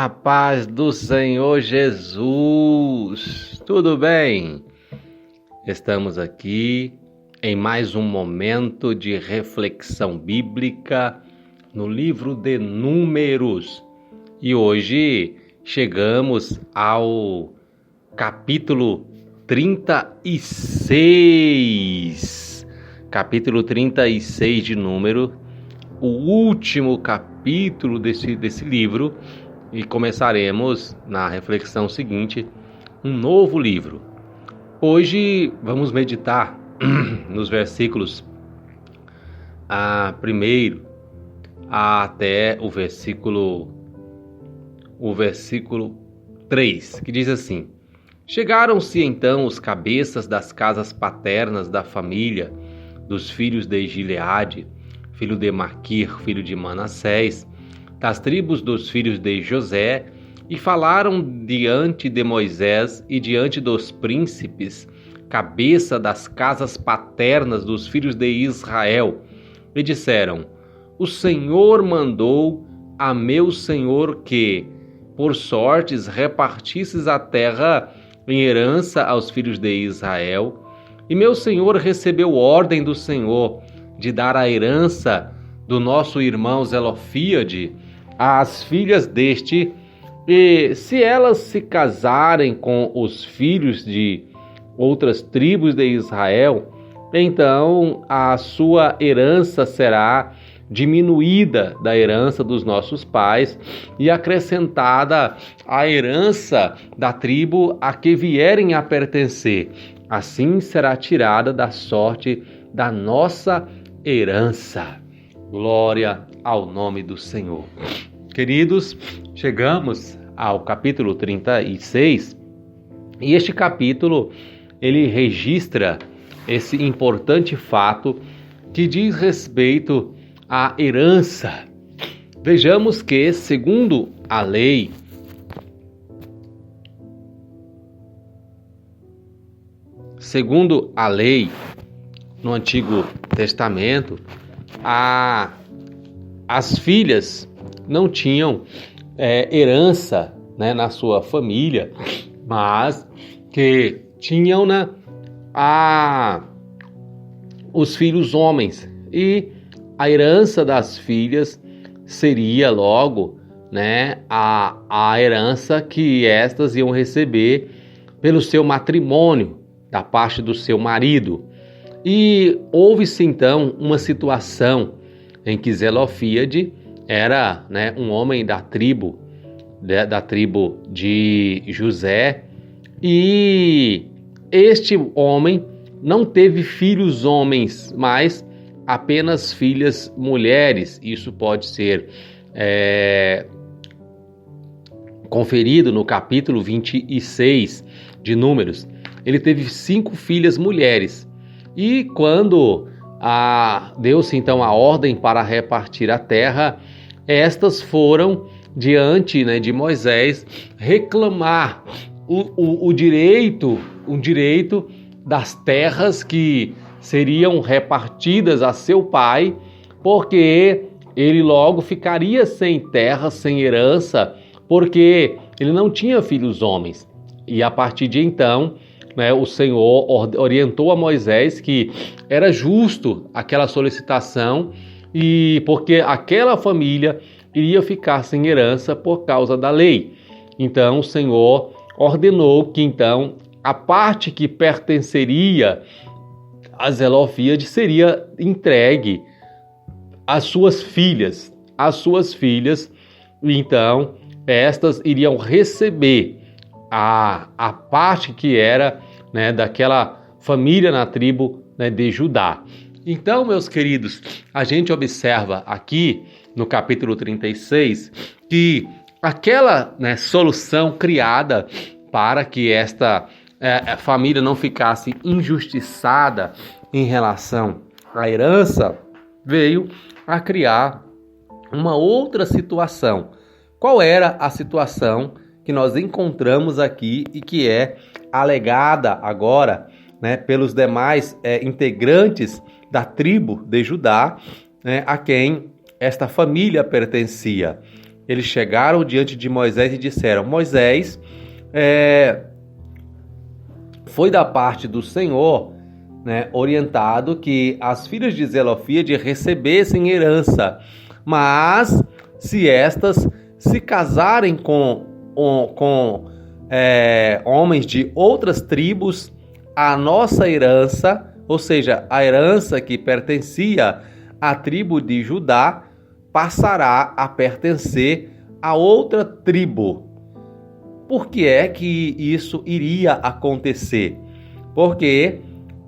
A paz do Senhor Jesus. Tudo bem? Estamos aqui em mais um momento de reflexão bíblica no livro de Números. E hoje chegamos ao capítulo 36. Capítulo 36 de Números, o último capítulo desse livro. E começaremos na reflexão seguinte, um novo livro. Hoje vamos meditar nos versículos primeiro até o versículo 3, que diz assim: Chegaram-se então os cabeças das casas paternas da família dos filhos de Gileade, filho de Maquir, filho de Manassés, das tribos dos filhos de José, e falaram diante de Moisés e diante dos príncipes, cabeça das casas paternas dos filhos de Israel, e disseram: O Senhor mandou a meu senhor que, por sortes, repartisses a terra em herança aos filhos de Israel, e meu senhor recebeu ordem do Senhor de dar a herança do nosso irmão Zelofíade às filhas deste, e se elas se casarem com os filhos de outras tribos de Israel, então a sua herança será diminuída da herança dos nossos pais e acrescentada à herança da tribo a que vierem a pertencer. Assim será tirada da sorte da nossa herança. Glória ao nome do Senhor. Queridos, chegamos ao capítulo 36 e este capítulo ele registra esse importante fato que diz respeito à herança. Vejamos que, segundo a lei, no Antigo Testamento, as filhas não tinham herança, na sua família, mas que tinham os filhos homens, e a herança das filhas seria logo a herança que estas iam receber pelo seu matrimônio, da parte do seu marido. E houve-se então uma situação em que Zelofíade era um homem da tribo de José, e este homem não teve filhos homens, mas apenas filhas mulheres. Isso pode ser conferido no capítulo 26 de Números. Ele teve 5 filhas mulheres, e quando deu-se então a ordem para repartir a terra, estas foram diante de Moisés reclamar o direito das terras que seriam repartidas a seu pai, porque ele logo ficaria sem terra, sem herança, porque ele não tinha filhos homens. E a partir de então, o Senhor orientou a Moisés que era justo aquela solicitação, e porque aquela família iria ficar sem herança por causa da lei. Então o Senhor ordenou que então a parte que pertenceria a Zelofíade seria entregue às suas filhas. E então estas iriam receber a parte que era daquela família na tribo de Judá. Então, meus queridos, a gente observa aqui no capítulo 36 que aquela solução criada para que esta família não ficasse injustiçada em relação à herança veio a criar uma outra situação. Qual era a situação que nós encontramos aqui e que é alegada agora pelos demais integrantes da tribo de Judá, a quem esta família pertencia? eles chegaram diante de Moisés e disseram: Moisés, foi da parte do Senhor, né, orientado que as filhas de Zelofíade recebessem herança, mas se estas se casarem com homens de outras tribos, a nossa herança, ou seja, a herança que pertencia à tribo de Judá, passará a pertencer a outra tribo. Por que é que isso iria acontecer? Porque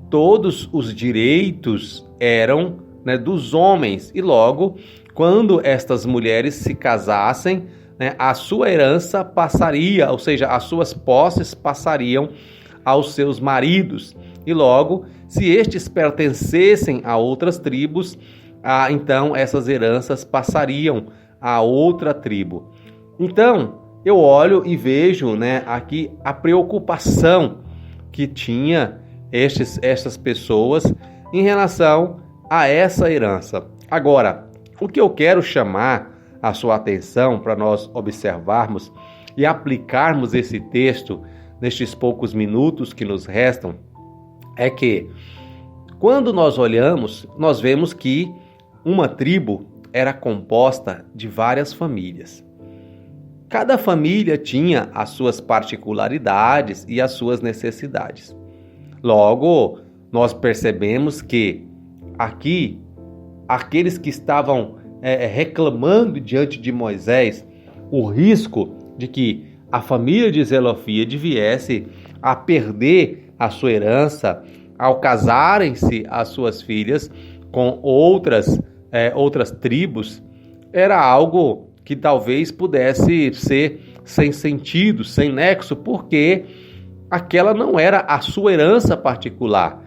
todos os direitos eram, né, dos homens, e logo, quando estas mulheres se casassem, né, a sua herança passaria, ou seja, as suas posses passariam aos seus maridos, e logo, se estes pertencessem a outras tribos, então essas heranças passariam a outra tribo. Então, eu olho e vejo, né, aqui a preocupação que tinha essas pessoas em relação a essa herança. Agora, o que eu quero chamar a sua atenção para nós observarmos e aplicarmos esse texto nestes poucos minutos que nos restam é que, quando nós olhamos, nós vemos que uma tribo era composta de várias famílias. Cada família tinha as suas particularidades e as suas necessidades. Logo, nós percebemos que aqui, aqueles que estavam reclamando diante de Moisés o risco de que a família de Zelofíade viesse a perder a sua herança ao casarem-se as suas filhas com outras tribos, era algo que talvez pudesse ser sem sentido, sem nexo, porque aquela não era a sua herança particular.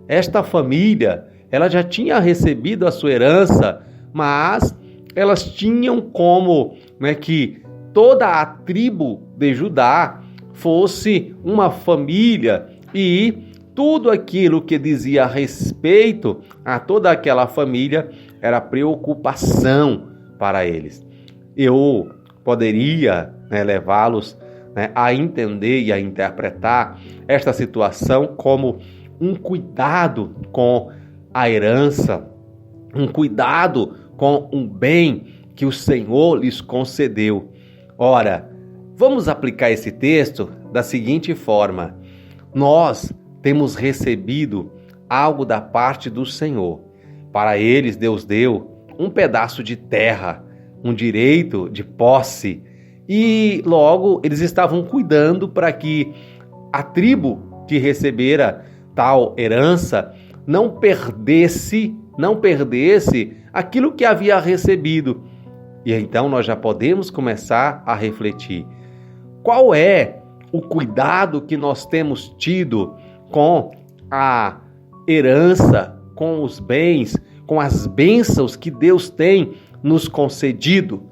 Esta família, ela já tinha recebido a sua herança, mas elas tinham como, né, que toda a tribo de Judá fosse uma família e tudo aquilo que dizia respeito a toda aquela família era preocupação para eles. Eu poderia, né, levá-los, né, a entender e a interpretar esta situação como um cuidado com a herança, um cuidado com um bem que o Senhor lhes concedeu. Ora, vamos aplicar esse texto da seguinte forma: nós temos recebido algo da parte do Senhor. Para eles, Deus deu um pedaço de terra, um direito de posse, e logo eles estavam cuidando para que a tribo que recebera tal herança não perdesse aquilo que havia recebido. E então nós já podemos começar a refletir: qual é o cuidado que nós temos tido com a herança, com os bens, com as bênçãos que Deus tem nos concedido?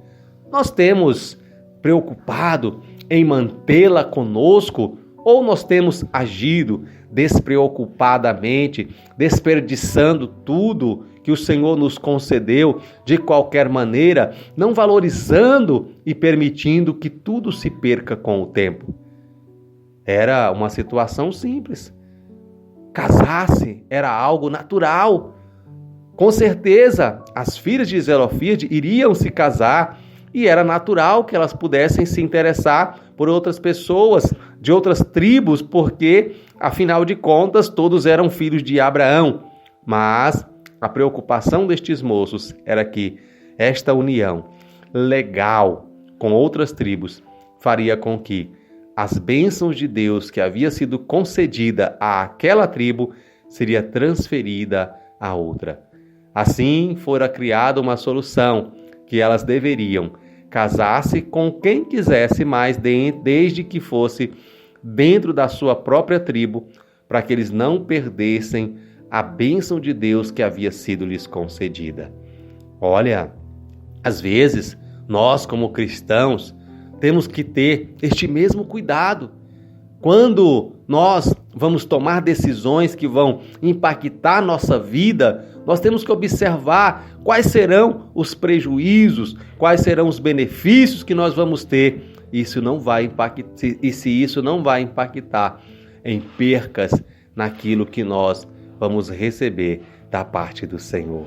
Nós temos preocupado em mantê-la conosco, ou nós temos agido despreocupadamente, desperdiçando tudo que o Senhor nos concedeu de qualquer maneira, não valorizando e permitindo que tudo se perca com o tempo? Era uma situação simples. Casar-se era algo natural. Com certeza, as filhas de Zelofíade iriam se casar e era natural que elas pudessem se interessar por outras pessoas de outras tribos, porque, afinal de contas, todos eram filhos de Abraão. Mas a preocupação destes moços era que esta união legal com outras tribos faria com que as bênçãos de Deus que havia sido concedida àquela tribo seria transferida a outra. Assim, fora criada uma solução que elas deveriam casar-se com quem quisesse, mas desde que fosse dentro da sua própria tribo, para que eles não perdessem a bênção de Deus que havia sido lhes concedida. Olha, às vezes, nós como cristãos temos que ter este mesmo cuidado. Quando nós vamos tomar decisões que vão impactar nossa vida, Nós temos que observar quais serão os prejuízos, quais serão os benefícios que nós vamos ter. Isso não vai impactar, e se isso não vai impactar em percas naquilo que nós vamos receber da parte do Senhor.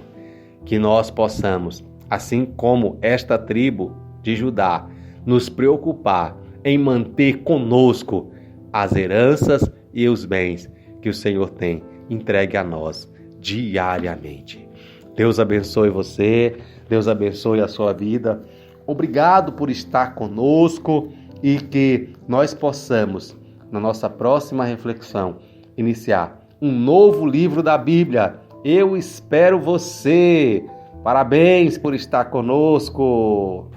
Que nós possamos, assim como esta tribo de Judá, nos preocupar em manter conosco as heranças e os bens que o Senhor tem entregue a nós diariamente. Deus abençoe você, Deus abençoe a sua vida. Obrigado por estar conosco e que nós possamos, na nossa próxima reflexão, iniciar um novo livro da Bíblia. Eu espero você. Parabéns por estar conosco.